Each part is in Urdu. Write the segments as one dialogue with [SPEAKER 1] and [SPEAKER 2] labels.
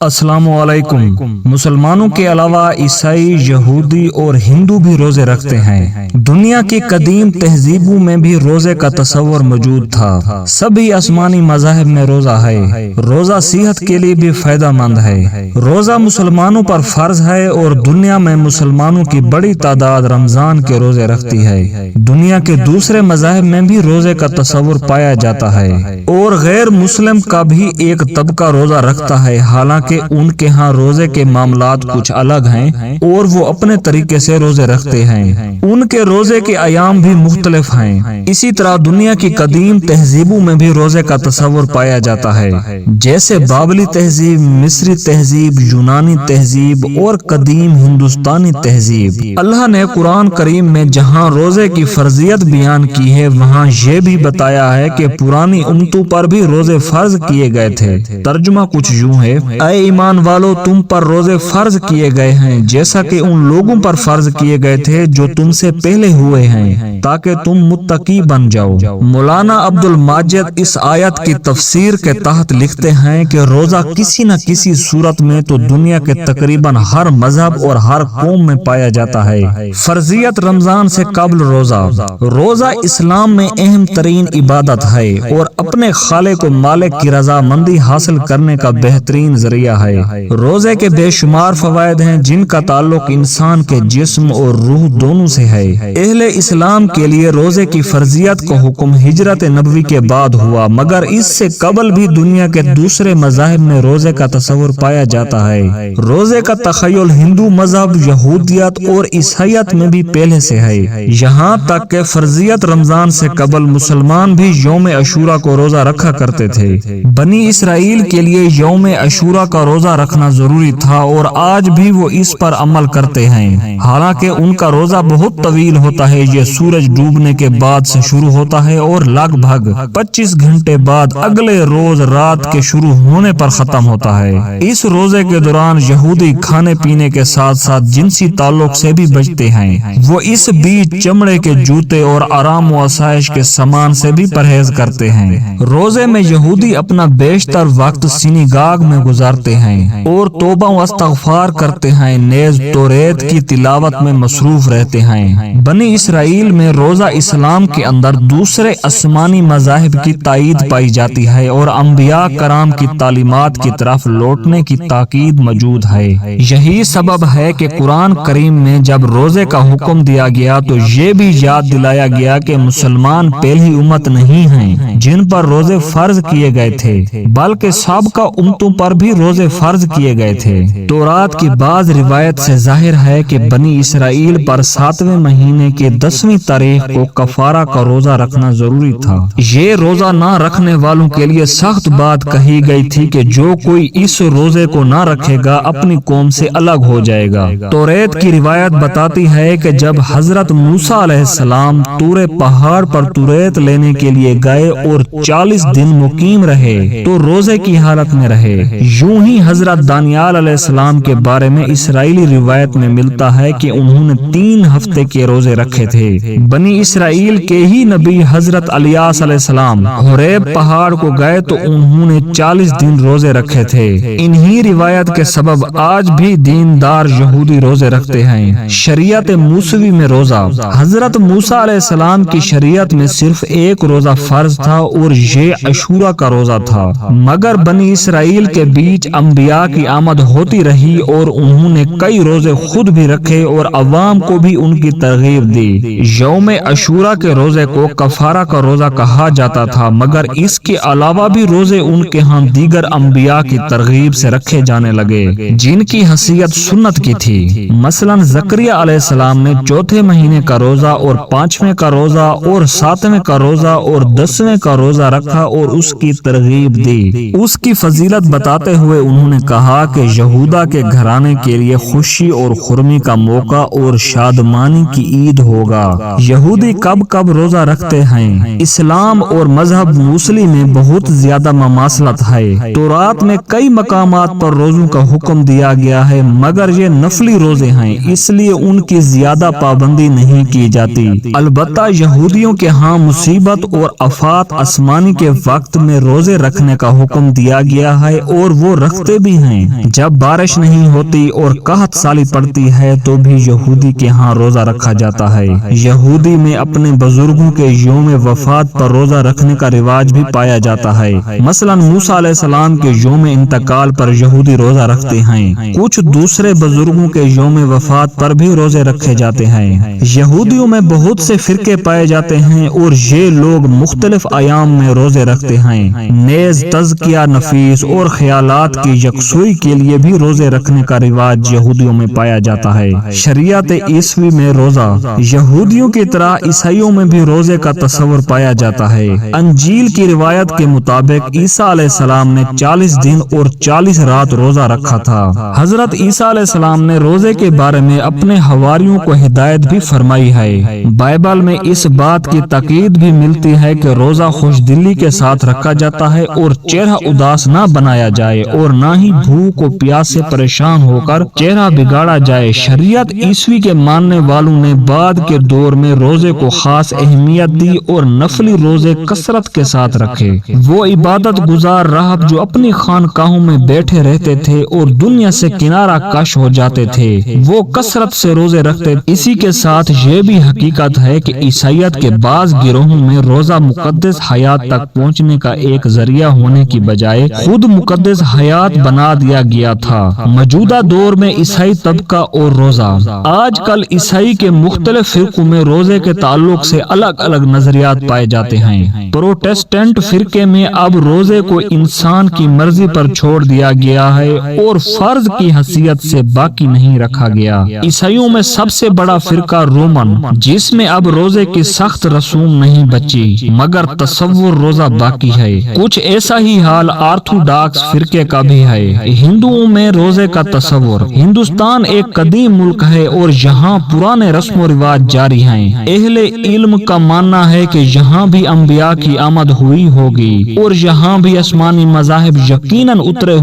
[SPEAKER 1] السلام علیکم۔ مسلمانوں کے علاوہ عیسائی، یہودی اور ہندو بھی روزے رکھتے ہیں۔ دنیا کی قدیم تہذیبوں میں بھی روزے کا تصور موجود تھا۔ سبھی آسمانی مذاہب میں روزہ ہے۔ روزہ صحت کے لیے بھی فائدہ مند ہے۔ روزہ مسلمانوں پر فرض ہے اور دنیا میں مسلمانوں کی بڑی تعداد رمضان کے روزے رکھتی ہے۔ دنیا کے دوسرے مذاہب میں بھی روزے کا تصور پایا جاتا ہے اور غیر مسلم کا بھی ایک طبقہ روزہ رکھتا ہے، حالانکہ ان کے ہاں روزے کے معاملات کچھ الگ ہیں اور وہ اپنے طریقے سے روزے رکھتے ہیں۔ ان کے روزے کے ایام بھی مختلف ہیں۔ اسی طرح دنیا کی قدیم تہذیبوں میں بھی روزے کا تصور پایا جاتا ہے، جیسے بابلی تہذیب، مصری تہذیب، یونانی تہذیب اور قدیم ہندوستانی تہذیب۔ اللہ نے قرآن کریم میں جہاں روزے کی فرضیت بیان کی ہے، وہاں یہ بھی بتایا ہے کہ پرانی امتوں پر بھی روزے فرض کیے گئے تھے۔ ترجمہ کچھ یوں ہے: اے ایمان والو، تم پر روزے فرض کیے گئے ہیں جیسا کہ ان لوگوں پر فرض کیے گئے تھے جو تم سے پہلے ہوئے ہیں، تاکہ تم متقی بن جاؤ۔ مولانا عبد الماجد اس آیت کی تفسیر کے تحت لکھتے ہیں کہ روزہ کسی نہ کسی صورت میں تو دنیا کے تقریباً ہر مذہب اور ہر قوم میں پایا جاتا ہے۔ فرضیت رمضان سے قبل روزہ۔ روزہ اسلام میں اہم ترین عبادت ہے اور اپنے خالق و مالک کی رضامندی حاصل کرنے کا بہترین ذریعہ ہے۔ روزے کے بے شمار فوائد ہیں جن کا تعلق انسان کے جسم اور روح دونوں سے ہے۔ اہل اسلام کے لیے روزے کی فرضیت کا حکم ہجرت نبوی کے بعد ہوا، مگر اس سے قبل بھی دنیا کے دوسرے مذاہب میں روزے کا تصور پایا جاتا ہے۔ روزے کا تخیل ہندو مذہب، یہودیت اور عیسائیت میں بھی پہلے سے ہے، یہاں تک کہ فرضیت رمضان سے قبل مسلمان بھی یوم عاشوراء کو روزہ رکھا کرتے تھے۔ بنی اسرائیل کے لیے یوم عاشوراء کا روزہ رکھنا ضروری تھا اور آج بھی وہ اس پر عمل کرتے ہیں، حالانکہ ان کا روزہ بہت طویل ہوتا ہے۔ یہ سورج ڈوبنے کے بعد سے شروع ہوتا ہے اور لگ بھگ 25 گھنٹے بعد اگلے روز رات کے شروع ہونے پر ختم ہوتا ہے۔ اس روزے کے دوران یہودی کھانے پینے کے ساتھ ساتھ جنسی تعلق سے بھی بچتے ہیں۔ وہ اس بیچ چمڑے کے جوتے اور آرام و آسائش کے سامان سے بھی پرہیز کرتے ہیں۔ روزے میں یہودی اپنا بیشتر وقت سینیگاگ میں گزارتے ہیں اور توبہ و استغفار کرتے ہیں، نیز توریت کی تلاوت میں مصروف رہتے ہیں۔ بنی اسرائیل میں روزہ اسلام کے اندر دوسرے آسمانی مذاہب کی تائید پائی جاتی ہے اور انبیاء کرام کی تعلیمات کی طرف لوٹنے کی تاکید موجود ہے۔ یہی سبب ہے کہ قرآن کریم میں جب روزے کا حکم دیا گیا تو یہ بھی یاد دلایا گیا کہ مسلمان پہلی امت نہیں ہیں جن پر روزے فرض کیے گئے تھے، بلکہ سابقہ امتوں پر بھی روزے فرض کیے گئے تھے۔ تورات کی بعض روایت سے ظاہر ہے کہ بنی اسرائیل پر 7ویں مہینے کے 10ویں تاریخ کو کفارہ کا روزہ رکھنا ضروری تھا۔ یہ روزہ نہ رکھنے والوں کے لیے سخت بات کہی گئی تھی کہ جو کوئی اس روزے کو نہ رکھے گا اپنی قوم سے الگ ہو جائے گا۔ توریت کی روایت بتاتی ہے کہ جب حضرت موسیٰ علیہ السلام طور پہاڑ پر توریت لینے کے لیے گئے اور 40 دن مقیم رہے تو روزے کی حالت میں رہے۔ یوں ہی حضرت دانیال علیہ السلام کے بارے میں اسرائیلی روایت میں ملتا ہے کہ انہوں نے 3 ہفتے کے روزے رکھے تھے۔ بنی اسرائیل کے ہی نبی حضرت الیاس علیہ السلام حریب پہاڑ کو گئے تو انہوں نے 40 دن روزے رکھے تھے۔ انہی روایت کے سبب آج بھی دیندار یہودی روزے رکھتے ہیں۔ شریعت موسوی میں روزہ۔ حضرت موسیٰ علیہ السلام کی شریعت میں صرف ایک روزہ فرض تھا اور یہ عاشوراء کا روزہ تھا، مگر بنی اسرائیل کے بیچ انبیاء کی آمد ہوتی رہی اور انہوں نے کئی روزے خود بھی رکھے اور عوام کو بھی ان کی ترغیب دی۔ یوم عاشوراء کے روزے کو کفارہ کا روزہ کہا جاتا تھا، مگر اس کے علاوہ بھی روزے ان کے ہاں دیگر انبیاء کی ترغیب سے رکھے جانے لگے جن کی حیثیت سنت کی تھی۔ مثلا زکریا علیہ السلام نے 4تھے مہینے کا روزہ اور 5ویں کا روزہ اور 7ویں کا روزہ اور 10ویں کا روزہ رکھا اور اس کی ترغیب دی۔ اس کی فضیلت بتاتے ہوئے انہوں نے کہا کہ یہودا کے گھرانے کے لیے خوشی اور خرمی کا موقع اور شادمانی کی عید ہوگا۔ یہودی کب کب روزہ رکھتے ہیں؟ اسلام اور مذہب موصلی میں بہت زیادہ مماثلت ہے۔ تورات میں کئی مقامات پر روزوں کا حکم دیا گیا ہے، مگر یہ نفلی روزے ہیں، اس لیے ان کی زیادہ پابندی نہیں کی جاتی۔ البتہ یہودیوں کے ہاں مصیبت اور آفات آسمانی کے وقت میں روزے رکھنے کا حکم دیا گیا ہے اور وہ رکھتے بھی ہیں۔ جب بارش نہیں ہوتی اور قحط سالی پڑتی ہے تو بھی یہودی کے ہاں روزہ رکھا جاتا ہے۔ یہودی میں اپنے بزرگوں کے یوم وفات پر روزہ رکھنے کا رواج بھی پایا جاتا ہے۔ مثلا موسیٰ علیہ السلام کے یوم انتقال پر یہودی روزہ رکھتے ہیں۔ کچھ دوسرے بزرگوں کے یوم وفات پر بھی روزے رکھے جاتے ہیں۔ یہودیوں میں بہت سے فرقے پائے جاتے ہیں اور یہ لوگ مختلف ایام میں روزے رکھتے ہیں۔ نیز تزکیہ نفیس اور خیالات کی یکسوئی کے لیے بھی روزے رکھنے کا رواج یہودیوں میں پایا جاتا ہے۔ شریعت عیسوی میں روزہ یہودیوں کی طرح عیسائیوں میں بھی روزے کا تصور پایا جاتا ہے۔ انجیل کی روایت کے مطابق عیسیٰ علیہ السلام نے 40 دن اور 40 رات روزہ رکھا تھا۔ حضرت عیسیٰ علیہ السلام نے روزے کے بارے میں اپنے حواریوں کو ہدایت بھی فرمائی ہے۔ بائبل میں اس بات کی تاکید بھی ملتی ہے کہ روزہ خوش دلی کے ساتھ رکھا جاتا ہے اور چہرہ اداس نہ بنایا جائے اور نہ ہی بھوک و پیاس سے پریشان ہو کر چہرہ بگاڑا جائے۔ شریعت عیسوی کے ماننے والوں نے بعد کے دور میں روزے کو خاص اہمیت دی اور نفلی روزے کثرت کے ساتھ رکھے۔ وہ عبادت گزار راہب جو اپنی خانقاہوں میں بیٹھے رہتے تھے اور دنیا سے کنارہ کش ہو جاتے تھے، وہ کثرت سے روزے رکھتے۔ اسی کے ساتھ یہ بھی حقیقت ہے کہ عیسائیت کے بعض گروہوں میں روزہ مقدس حیات تک پہنچنے کا ایک ذریعہ ہونے کی بجائے خود مقدس حیات بنا دیا گیا تھا۔ موجودہ دور میں عیسائی طبقہ اور روزہ۔ آج کل عیسائی کے مختلف فرقوں میں روزے کے تعلق سے الگ الگ نظریات پائے جاتے ہیں۔ پروٹسٹنٹ فرقے میں اب روزے کو انسان کی مرضی پر چھوڑ دیا گیا ہے اور فرض کی حیثیت سے باقی نہیں رکھا گیا۔ عیسائیوں میں سب سے بڑا فرقہ رومن، جس میں اب روزے کی سخت رسوم نہیں بچی مگر تصور روزہ باقی ہے۔ کچھ ایسا ہی حال آرتھوڈاکس فرقے کا بھی ہے۔ ہندوؤں میں روزے کا تصور۔ ہندوستان ایک قدیم ملک ہے اور یہاں پرانے رسم و رواج جاری ہیں۔ اہل علم کا ماننا ہے کہ یہاں بھی انبیاء کی آمد ہوئی ہوگی اور یہاں بھی آسمانی مذاہب یقیناً اترے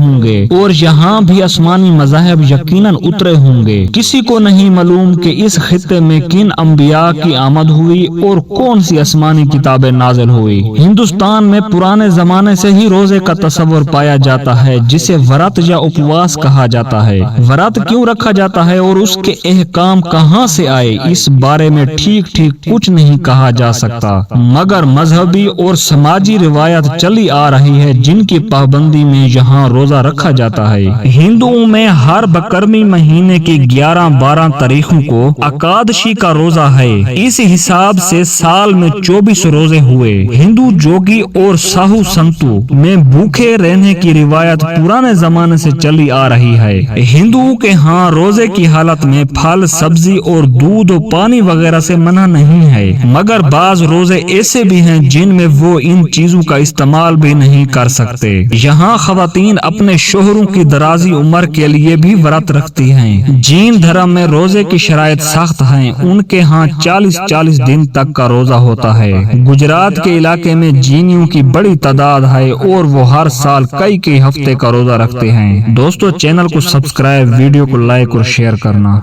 [SPEAKER 1] ہوں گے کسی کو نہیں معلوم کہ اس خطے میں کن انبیاء کی آمد ہوئی اور کون سی آسمانی کتابیں نازل ہوئی۔ ہندوستان میں پرانے زمانے سے ہی روزے کا تصور پایا جاتا ہے جسے ورت یا اپواس کہا جاتا ہے۔ ورت کیوں رکھا جاتا ہے اور اس کے احکام کہاں سے آئے، اس بارے میں ٹھیک کچھ نہیں کہا جا سکتا مگر مذہبی اور سماجی روایت چلی آ رہی ہے جن کی پابندی میں یہاں روزہ رکھا جاتا ہے۔ ہندوؤں میں ہر بکرمی مہینے کی 11-12 تاریخوں کو اکادشی کا روزہ ہے۔ اس حساب سے سال میں 24 روزے ہوئے۔ ہندو جوگی اور ساہو سنتو میں بھوکے رہنے کی روایت پرانے زمانے سے چلی آ رہی ہے۔ ہندوؤں کے ہاں روزے کی حالت میں پھل، سبزی اور دودھ و پانی وغیرہ سے منع نہیں ہے مگر بعض روزے ایسے بھی ہیں جن میں وہ ان چیزوں کا استعمال بھی نہیں کر سکتے۔ یہاں خواتین اپنے شوہروں کی درازی عمر کے لیے بھی ورت رکھتی ہیں۔ جین دھرم میں روزے کی شرائط سخت ہیں، ان کے ہاں 40 دن تک کا روزہ ہوتا ہے۔ گجرات کے علاقے میں جینیوں کی بڑی تعداد ہے اور وہ ہر سال کئی ہفتے کا روزہ رکھتے ہیں۔ دوستو چینل کو سبسکرائب، ویڈیو کو لائک اور شیئر کرنا۔